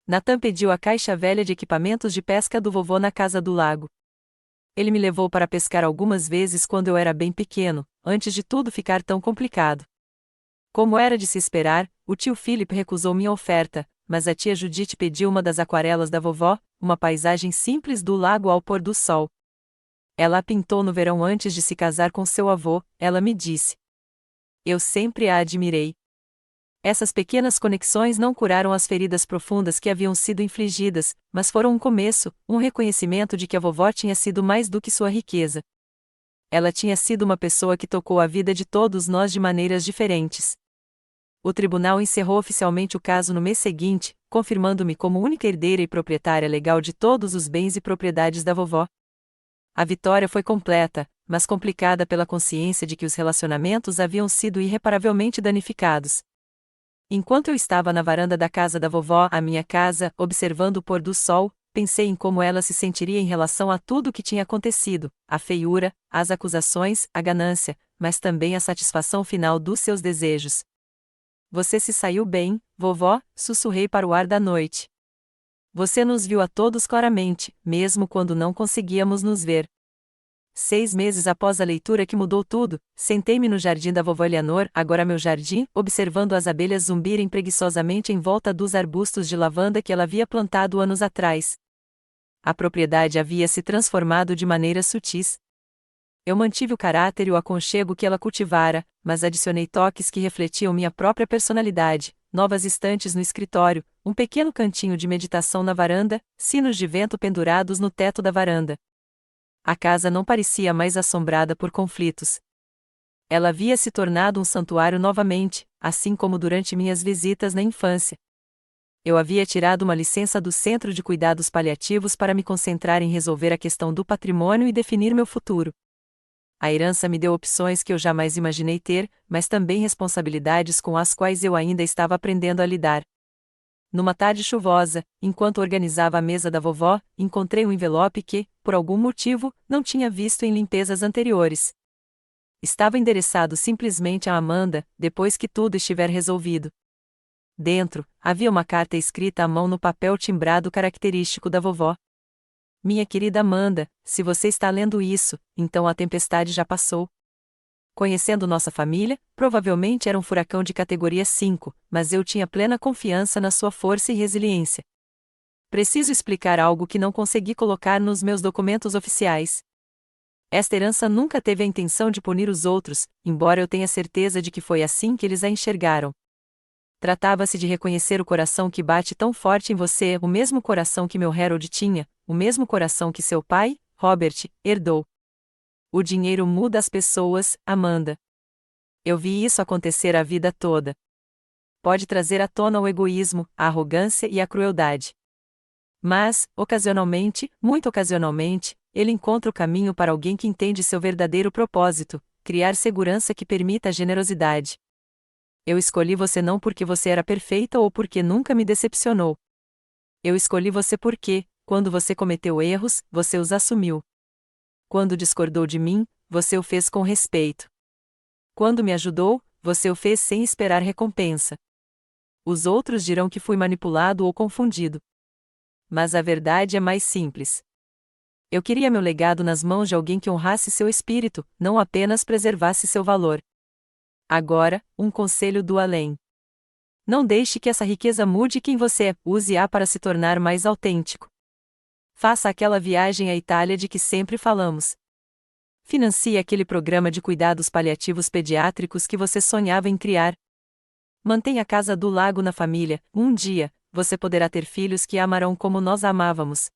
[SPEAKER 1] Nathan pediu a caixa velha de equipamentos de pesca do vovô na casa do lago. Ele me levou para pescar algumas vezes quando eu era bem pequeno, antes de tudo ficar tão complicado. Como era de se esperar, o tio Philip recusou minha oferta, mas a tia Judith pediu uma das aquarelas da vovó, uma paisagem simples do lago ao pôr do sol. Ela a pintou no verão antes de se casar com seu avô, ela me disse. Eu sempre a admirei. Essas pequenas conexões não curaram as feridas profundas que haviam sido infligidas, mas foram um começo, um reconhecimento de que a vovó tinha sido mais do que sua riqueza. Ela tinha sido uma pessoa que tocou a vida de todos nós de maneiras diferentes. O tribunal encerrou oficialmente o caso no mês seguinte, confirmando-me como única herdeira e proprietária legal de todos os bens e propriedades da vovó. A vitória foi completa, mas complicada pela consciência de que os relacionamentos haviam sido irreparavelmente danificados. Enquanto eu estava na varanda da casa da vovó, a minha casa, observando o pôr do sol, pensei em como ela se sentiria em relação a tudo o que tinha acontecido, a feiura, as acusações, a ganância, mas também a satisfação final dos seus desejos. Você se saiu bem, vovó, sussurrei para o ar da noite. Você nos viu a todos claramente, mesmo quando não conseguíamos nos ver. 6 meses após a leitura que mudou tudo, sentei-me no jardim da vovó Eleanor, agora meu jardim, observando as abelhas zumbirem preguiçosamente em volta dos arbustos de lavanda que ela havia plantado anos atrás. A propriedade havia se transformado de maneiras sutis. Eu mantive o caráter e o aconchego que ela cultivara, mas adicionei toques que refletiam minha própria personalidade, novas estantes no escritório, um pequeno cantinho de meditação na varanda, sinos de vento pendurados no teto da varanda. A casa não parecia mais assombrada por conflitos. Ela havia se tornado um santuário novamente, assim como durante minhas visitas na infância. Eu havia tirado uma licença do Centro de Cuidados Paliativos para me concentrar em resolver a questão do patrimônio e definir meu futuro. A herança me deu opções que eu jamais imaginei ter, mas também responsabilidades com as quais eu ainda estava aprendendo a lidar. Numa tarde chuvosa, enquanto organizava a mesa da vovó, encontrei um envelope que, por algum motivo, não tinha visto em limpezas anteriores. Estava endereçado simplesmente a Amanda, depois que tudo estiver resolvido. Dentro, havia uma carta escrita à mão no papel timbrado característico da vovó. Minha querida Amanda, se você está lendo isso, então a tempestade já passou. Conhecendo nossa família, provavelmente era um furacão de categoria 5, mas eu tinha plena confiança na sua força e resiliência. Preciso explicar algo que não consegui colocar nos meus documentos oficiais. Esta herança nunca teve a intenção de punir os outros, embora eu tenha certeza de que foi assim que eles a enxergaram. Tratava-se de reconhecer o coração que bate tão forte em você, o mesmo coração que meu Harold tinha, o mesmo coração que seu pai, Robert, herdou. O dinheiro muda as pessoas, Amanda. Eu vi isso acontecer a vida toda. Pode trazer à tona o egoísmo, a arrogância e a crueldade. Mas, ocasionalmente, muito ocasionalmente, ele encontra o caminho para alguém que entende seu verdadeiro propósito, criar segurança que permita a generosidade. Eu escolhi você não porque você era perfeita ou porque nunca me decepcionou. Eu escolhi você porque, quando você cometeu erros, você os assumiu. Quando discordou de mim, você o fez com respeito. Quando me ajudou, você o fez sem esperar recompensa. Os outros dirão que fui manipulado ou confundido. Mas a verdade é mais simples. Eu queria meu legado nas mãos de alguém que honrasse seu espírito, não apenas preservasse seu valor. Agora, um conselho do além. Não deixe que essa riqueza mude quem você é, use-a para se tornar mais autêntico. Faça aquela viagem à Itália de que sempre falamos. Financie aquele programa de cuidados paliativos pediátricos que você sonhava em criar. Mantenha a casa do lago na família, um dia, você poderá ter filhos que amarão como nós amávamos.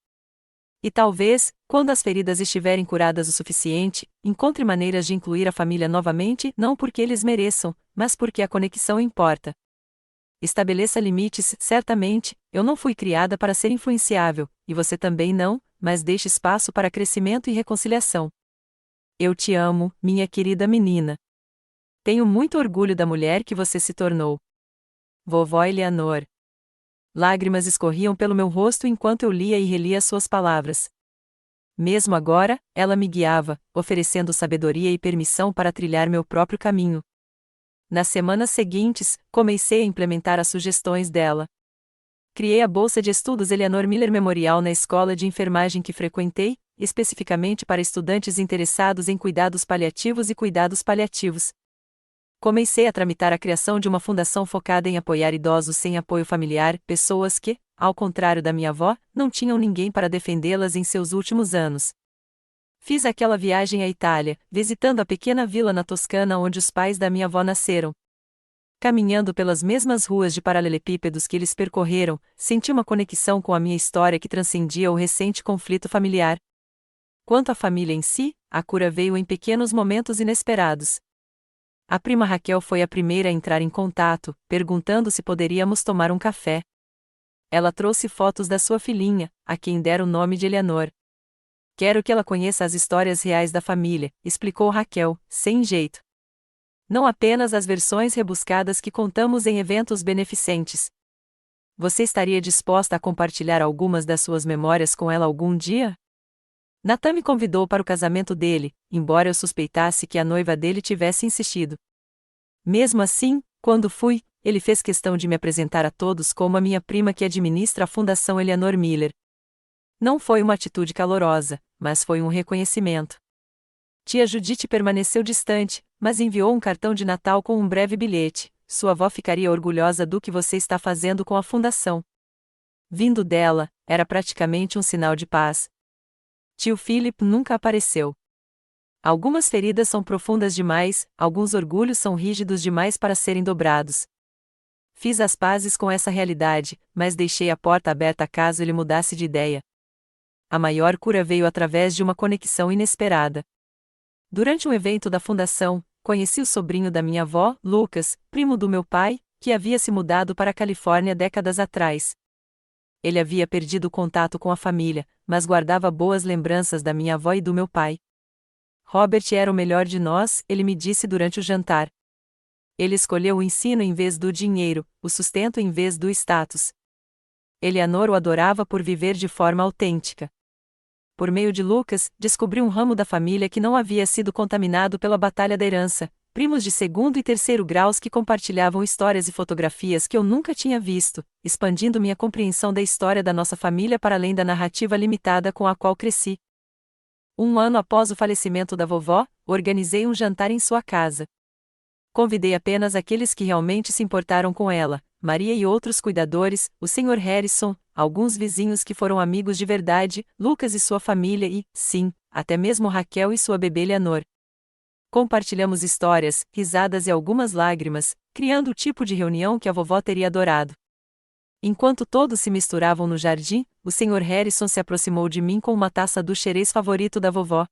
[SPEAKER 1] E talvez, quando as feridas estiverem curadas o suficiente, encontre maneiras de incluir a família novamente, não porque eles mereçam, mas porque a conexão importa. Estabeleça limites, certamente, eu não fui criada para ser influenciável, e você também não, mas deixe espaço para crescimento e reconciliação. Eu te amo, minha querida menina. Tenho muito orgulho da mulher que você se tornou. Vovó Eleanor. Lágrimas escorriam pelo meu rosto enquanto eu lia e relia suas palavras. Mesmo agora, ela me guiava, oferecendo sabedoria e permissão para trilhar meu próprio caminho. Nas semanas seguintes, comecei a implementar as sugestões dela. Criei a Bolsa de Estudos Eleanor Miller Memorial na escola de enfermagem que frequentei, especificamente para estudantes interessados em cuidados paliativos e cuidados paliativos. Comecei a tramitar a criação de uma fundação focada em apoiar idosos sem apoio familiar, pessoas que, ao contrário da minha avó, não tinham ninguém para defendê-las em seus últimos anos. Fiz aquela viagem à Itália, visitando a pequena vila na Toscana onde os pais da minha avó nasceram. Caminhando pelas mesmas ruas de paralelepípedos que eles percorreram, senti uma conexão com a minha história que transcendia o recente conflito familiar. Quanto à família em si, a cura veio em pequenos momentos inesperados. A prima Raquel foi a primeira a entrar em contato, perguntando se poderíamos tomar um café. Ela trouxe fotos da sua filhinha, a quem dera o nome de Eleanor. Quero que ela conheça as histórias reais da família, explicou Raquel, sem jeito. Não apenas as versões rebuscadas que contamos em eventos beneficentes. Você estaria disposta a compartilhar algumas das suas memórias com ela algum dia? Nathan me convidou para o casamento dele, embora eu suspeitasse que a noiva dele tivesse insistido. Mesmo assim, quando fui, ele fez questão de me apresentar a todos como a minha prima que administra a Fundação Eleanor Miller. Não foi uma atitude calorosa, mas foi um reconhecimento. Tia Judite permaneceu distante, mas enviou um cartão de Natal com um breve bilhete. Sua avó ficaria orgulhosa do que você está fazendo com a fundação. Vindo dela, era praticamente um sinal de paz. Tio Philip nunca apareceu. Algumas feridas são profundas demais, alguns orgulhos são rígidos demais para serem dobrados. Fiz as pazes com essa realidade, mas deixei a porta aberta caso ele mudasse de ideia. A maior cura veio através de uma conexão inesperada. Durante um evento da fundação, conheci o sobrinho da minha avó, Lucas, primo do meu pai, que havia se mudado para a Califórnia décadas atrás. Ele havia perdido o contato com a família, mas guardava boas lembranças da minha avó e do meu pai. Robert era o melhor de nós, ele me disse durante o jantar. Ele escolheu o ensino em vez do dinheiro, o sustento em vez do status. Eleanor o adorava por viver de forma autêntica. Por meio de Lucas, descobri um ramo da família que não havia sido contaminado pela batalha da herança, primos de segundo e terceiro graus que compartilhavam histórias e fotografias que eu nunca tinha visto, expandindo minha compreensão da história da nossa família para além da narrativa limitada com a qual cresci. Um ano após o falecimento da vovó, organizei um jantar em sua casa. Convidei apenas aqueles que realmente se importaram com ela, Maria e outros cuidadores, o Sr. Harrison, alguns vizinhos que foram amigos de verdade, Lucas e sua família e, sim, até mesmo Raquel e sua bebê Eleanor. Compartilhamos histórias, risadas e algumas lágrimas, criando o tipo de reunião que a vovó teria adorado. Enquanto todos se misturavam no jardim, o Sr. Harrison se aproximou de mim com uma taça do xerez favorito da vovó.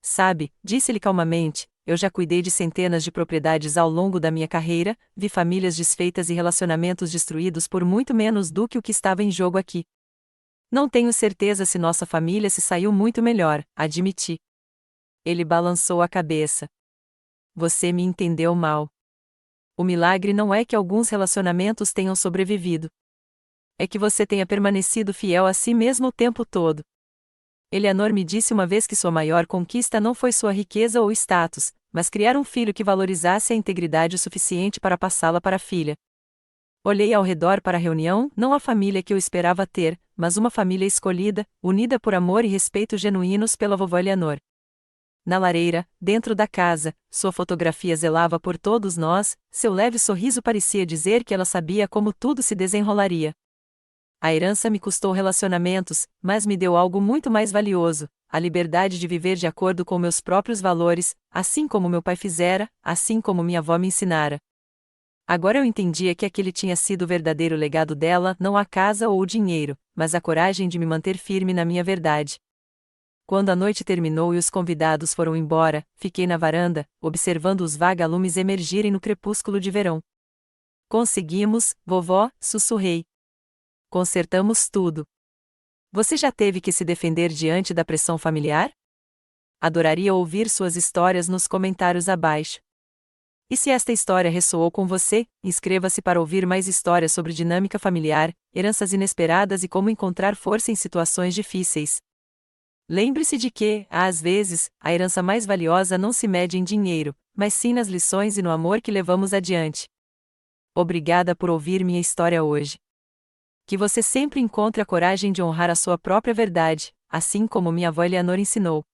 [SPEAKER 1] Sabe, disse-lhe calmamente, eu já cuidei de centenas de propriedades ao longo da minha carreira, vi famílias desfeitas e relacionamentos destruídos por muito menos do que o que estava em jogo aqui. Não tenho certeza se nossa família se saiu muito melhor, admiti. Ele balançou a cabeça. Você me entendeu mal. O milagre não é que alguns relacionamentos tenham sobrevivido. É que você tenha permanecido fiel a si mesmo o tempo todo. Eleanor me disse uma vez que sua maior conquista não foi sua riqueza ou status, mas criar um filho que valorizasse a integridade o suficiente para passá-la para a filha. Olhei ao redor para a reunião, não a família que eu esperava ter, mas uma família escolhida, unida por amor e respeito genuínos pela vovó Eleanor. Na lareira, dentro da casa, sua fotografia zelava por todos nós, seu leve sorriso parecia dizer que ela sabia como tudo se desenrolaria. A herança me custou relacionamentos, mas me deu algo muito mais valioso, a liberdade de viver de acordo com meus próprios valores, assim como meu pai fizera, assim como minha avó me ensinara. Agora eu entendia que aquele tinha sido o verdadeiro legado dela, não a casa ou o dinheiro, mas a coragem de me manter firme na minha verdade. Quando a noite terminou e os convidados foram embora, fiquei na varanda, observando os vagalumes emergirem no crepúsculo de verão. Conseguimos, vovó, sussurrei. Consertamos tudo. Você já teve que se defender diante da pressão familiar? Adoraria ouvir suas histórias nos comentários abaixo. E se esta história ressoou com você, inscreva-se para ouvir mais histórias sobre dinâmica familiar, heranças inesperadas e como encontrar força em situações difíceis. Lembre-se de que, às vezes, a herança mais valiosa não se mede em dinheiro, mas sim nas lições e no amor que levamos adiante. Obrigada por ouvir minha história hoje. Que você sempre encontre a coragem de honrar a sua própria verdade, assim como minha avó Eleanor ensinou.